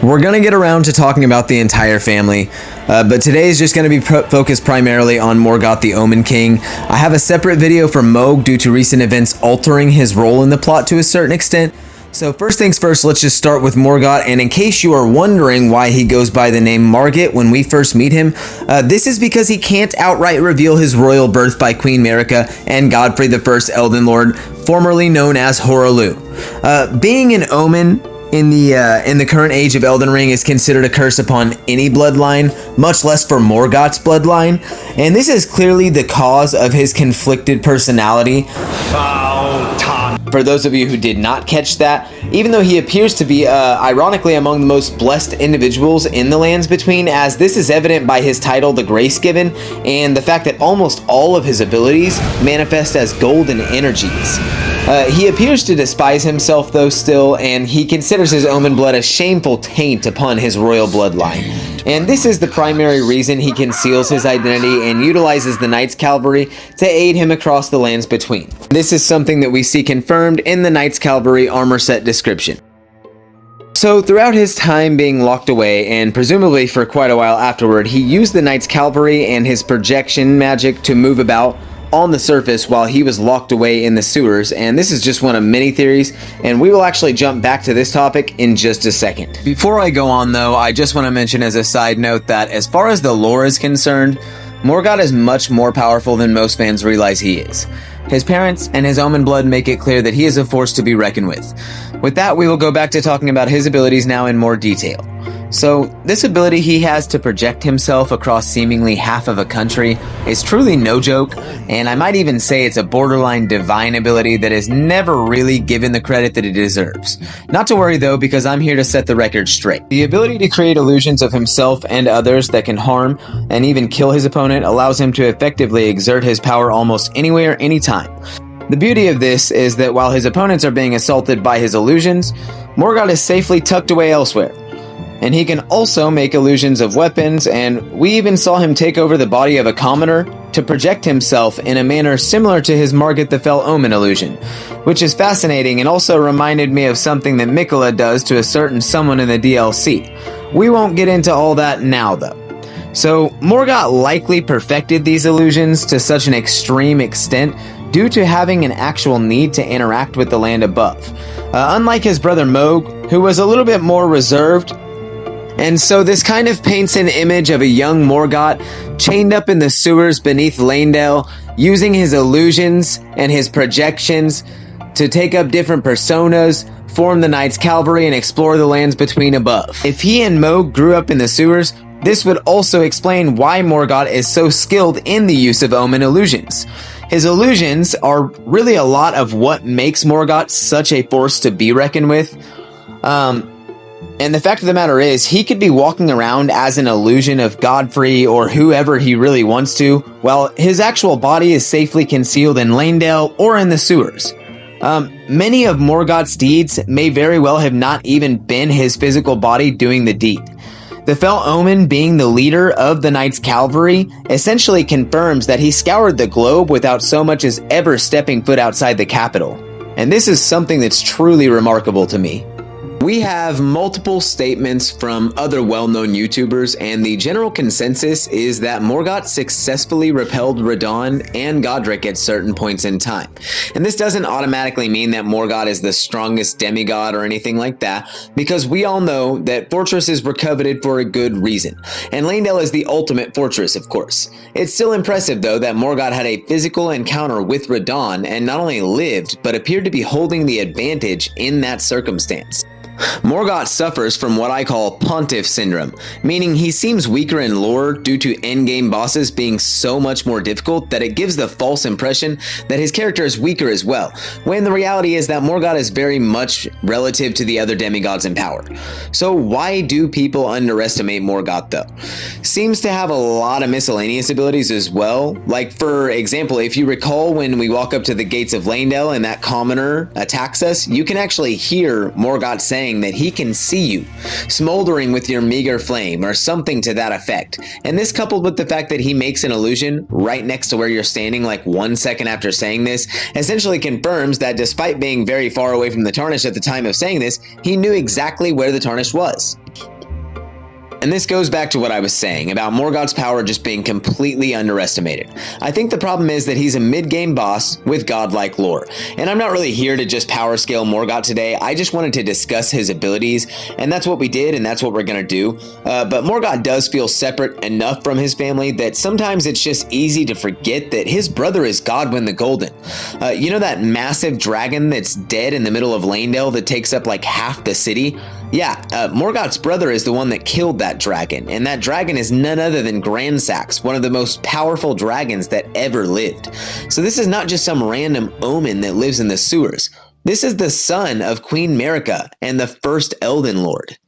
We're going to get around to talking about the entire family, but today is just going to be focused primarily on Morgott the Omen King. I have a separate video for Morg due to recent events altering his role in the plot to a certain extent. So first things first, let's just start with Morgott, and in case you are wondering why he goes by the name Morgott when we first meet him, this is because he can't outright reveal his royal birth by Queen Marika and Godfrey the First Elden Lord, formerly known as Hoarah. Being an omen in the current age of Elden Ring is considered a curse upon any bloodline, much less for Morgott's bloodline, and this is clearly the cause of his conflicted personality. For those of you who did not catch that, even though he appears to be ironically among the most blessed individuals in the Lands Between, as this is evident by his title, the Grace Given, and the fact that almost all of his abilities manifest as golden energies. He appears to despise himself though still, and he considers his omen blood a shameful taint upon his royal bloodline. And this is the primary reason he conceals his identity and utilizes the Knights Cavalry to aid him across the Lands Between. This is something that we see confirmed in the Knights Cavalry armor set description. So throughout his time being locked away, and presumably for quite a while afterward, he used the Knights Cavalry and his projection magic to move about on the surface while he was locked away in the sewers, and this is just one of many theories, and we will actually jump back to this topic in just a second. Before I go on though, I just want to mention as a side note that as far as the lore is concerned, Morgott is much more powerful than most fans realize he is. His parents and his omen blood make it clear that he is a force to be reckoned with. With that, we will go back to talking about his abilities now in more detail. So, this ability he has to project himself across seemingly half of a country is truly no joke, and I might even say it's a borderline divine ability that is never really given the credit that it deserves. Not to worry though, because I'm here to set the record straight. The ability to create illusions of himself and others that can harm and even kill his opponent allows him to effectively exert his power almost anywhere, anytime. The beauty of this is that while his opponents are being assaulted by his illusions, Morgott is safely tucked away elsewhere. And he can also make illusions of weapons, and we even saw him take over the body of a commoner to project himself in a manner similar to his Morgott the Fell Omen illusion, which is fascinating and also reminded me of something that Miquella does to a certain someone in the DLC. We won't get into all that now though. So Morgott likely perfected these illusions to such an extreme extent due to having an actual need to interact with the land above. Unlike his brother Morg, who was a little bit more reserved. And so this kind of paints an image of a young Morgott chained up in the sewers beneath Leyndell, using his illusions and his projections to take up different personas, form the Knights Cavalry, and explore the Lands Between above. If he and Morg grew up in the sewers, this would also explain why Morgott is so skilled in the use of omen illusions. His illusions are really a lot of what makes Morgott such a force to be reckoned with. And the fact of the matter is, he could be walking around as an illusion of Godfrey or whoever he really wants to, while his actual body is safely concealed in Leyndell or in the sewers. Many of Morgott's deeds may very well have not even been his physical body doing the deed. The Fell Omen, being the leader of the Knights Cavalry, essentially confirms that he scoured the globe without so much as ever stepping foot outside the capital. And this is something that's truly remarkable to me. We have multiple statements from other well-known YouTubers, and the general consensus is that Morgott successfully repelled Radahn and Godric at certain points in time. And this doesn't automatically mean that Morgott is the strongest demigod or anything like that, because we all know that fortresses were coveted for a good reason. And Leyndell is the ultimate fortress, of course. It's still impressive though that Morgott had a physical encounter with Radahn and not only lived, but appeared to be holding the advantage in that circumstance. Morgott suffers from what I call Pontiff Syndrome, meaning he seems weaker in lore due to endgame bosses being so much more difficult that it gives the false impression that his character is weaker as well, when the reality is that Morgott is very much relative to the other demigods in power. So why do people underestimate Morgott though? Seems to have a lot of miscellaneous abilities as well, like for example, if you recall when we walk up to the gates of Leyndell and that commoner attacks us, you can actually hear Morgott saying that he can see you, smoldering with your meager flame, or something to that effect. And this, coupled with the fact that he makes an illusion right next to where you're standing like 1 second after saying this, essentially confirms that despite being very far away from the Tarnished at the time of saying this, he knew exactly where the Tarnished was. And this goes back to what I was saying about Morgott's power just being completely underestimated. I think the problem is that he's a mid-game boss with godlike lore. And I'm not really here to just power scale Morgott today, I just wanted to discuss his abilities, and that's what we did and that's what we're gonna do. But Morgott does feel separate enough from his family that sometimes it's just easy to forget that his brother is Godwyn the Golden. You know that massive dragon that's dead in the middle of Lanedale that takes up like half the city? Yeah, Morgott's brother is the one that killed that dragon, and that dragon is none other than Grandsax, one of the most powerful dragons that ever lived. So this is not just some random omen that lives in the sewers. This is the son of Queen Marika and the first Elden Lord.